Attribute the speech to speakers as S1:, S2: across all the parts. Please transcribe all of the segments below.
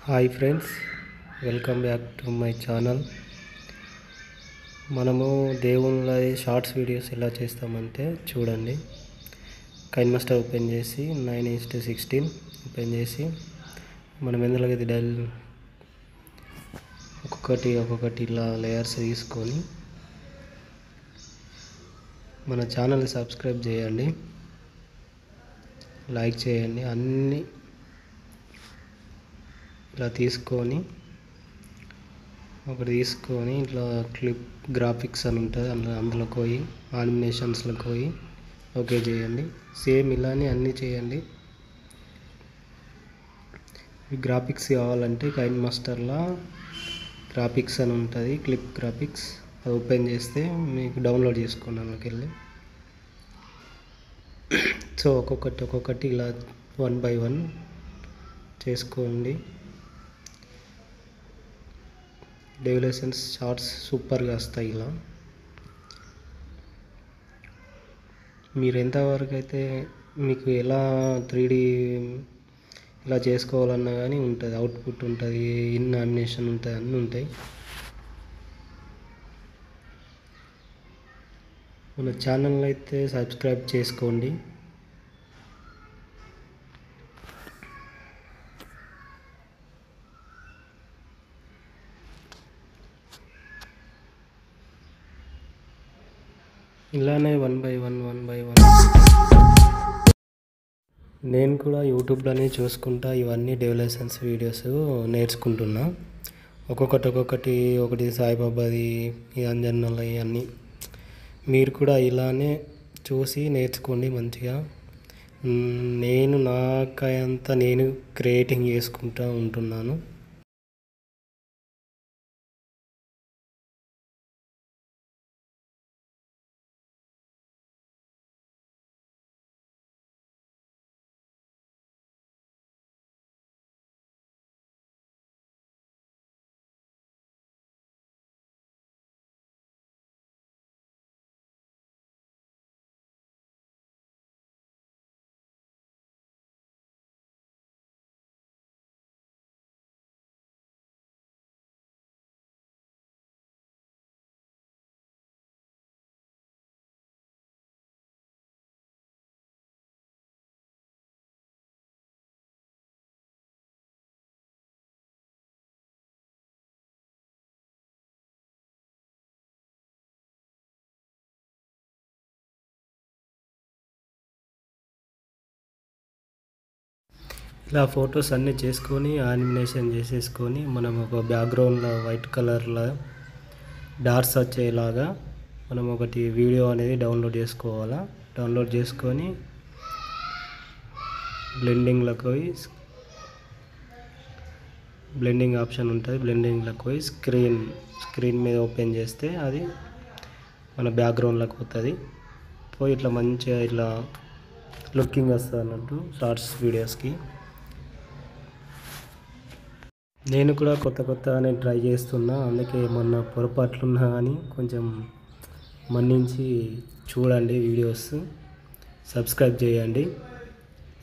S1: Hi friends, welcome back to my channel. మనము దేవుళ్ళ shorts videos ఎలా చేస్తామంటే చూడండి. కైన్మాస్టర్ ఓపెన్ చేసి 9:16 ఓపెన్ చేసి మనం ఎందులో ఇది ఒక్కొక్కటి ఇలా లేయర్స్ తీసుకొని మన ఛానల్ని సబ్స్క్రైబ్ చేయండి, లైక్ చేయండి. అన్నీ ఇలా తీసుకొని ఇట్లా క్లిప్ గ్రాఫిక్స్ అని ఉంటుంది, అందులోకి పోయి యానిమేషన్స్లోకి పోయి ఓకే చేయండి. సేమ్ ఇలానే అన్నీ చేయండి. ఈ గ్రాఫిక్స్ కావాలంటే కైన్మాస్టర్లో గ్రాఫిక్స్ అని ఉంటుంది, క్లిప్ గ్రాఫిక్స్. అది ఓపెన్ చేస్తే మీకు డౌన్లోడ్ చేసుకోండి అందులోకి వెళ్ళి. సో ఒక్కొక్కటి ఇలా 1 by 1 చేసుకోండి. డెవల్యూషన్స్ షార్ట్స్ సూపర్గా వస్తాయి. ఇలా మీరు ఎంతవరకు అయితే మీకు ఎలా 3D ఇలా చేసుకోవాలన్నా కానీ ఉంటుంది, అవుట్పుట్ ఉంటుంది, యానిమేషన్ ఉంటుంది, అన్నీ ఉంటాయి. మన ఛానల్ అయితే సబ్స్క్రైబ్ చేసుకోండి. ఇలానే 1 by 1 నేను కూడా యూట్యూబ్లోనే చూసుకుంటా ఇవన్నీ డెవల్యూషన్స్ వీడియోస్ నేర్చుకుంటున్నా. ఒకటి సాయిబాబాది, ఈ అంజన్నల, ఇవన్నీ మీరు కూడా ఇలానే చూసి నేర్చుకోండి మంచిగా. నేను నాకంతా నేను క్రియేటింగ్ చేసుకుంటూ ఉంటున్నాను. ఇలా ఫొటోస్ అన్నీ చేసుకొని యానిమేషన్ చేసేసుకొని మనం ఒక బ్యాక్గ్రౌండ్లో వైట్ కలర్లో డాట్స్ వచ్చేలాగా మనం ఒకటి వీడియో అనేది డౌన్లోడ్ చేసుకోవాలా. డౌన్లోడ్ చేసుకొని బ్లెండింగ్లోకి పోయి బ్లెండింగ్ ఆప్షన్ ఉంటుంది, బ్లెండింగ్లోకి పోయి స్క్రీన్ మీద ఓపెన్ చేస్తే అది మన బ్యాక్గ్రౌండ్లోకి పోతుంది. పోయి ఇట్లా మంచిగా ఇట్లా లుకింగ్ వస్తుంది అన్నట్టు షార్ట్స్ వీడియోస్కి. నేను కూడా కొత్తగానే ట్రై చేస్తున్నా, అందుకే ఏమన్నా పొరపాట్లున్నా కానీ కొంచెం మన్నించి చూడండి, వీడియోస్ సబ్స్క్రైబ్ చేయండి.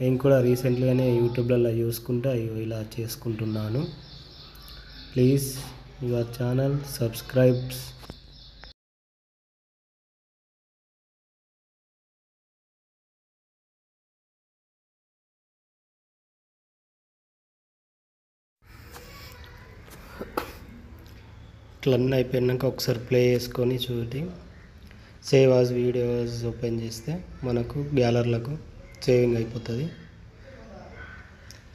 S1: నేను కూడా రీసెంట్గానే యూట్యూబ్లలో చూసుకుంటా ఇలా చేసుకుంటున్నాను. Please your channel subscribes. ఇట్లా అన్నీ అయిపోయినాక ఒకసారి ప్లే చేసుకొని చూడండి. సేవ్ యాజ్ వీడియోస్ ఓపెన్ చేస్తే మనకు గ్యాలరీలకు సేవింగ్ అయిపోతుంది.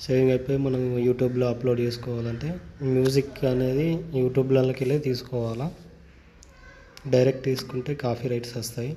S1: సేవింగ్ అయిపోయి మనం యూట్యూబ్లో అప్లోడ్ చేసుకోవాలంటే మ్యూజిక్ అనేది యూట్యూబ్లోకి వెళ్ళి తీసుకోవాలా. డైరెక్ట్ తీసుకుంటే కాపీ రైట్స్ వస్తాయి.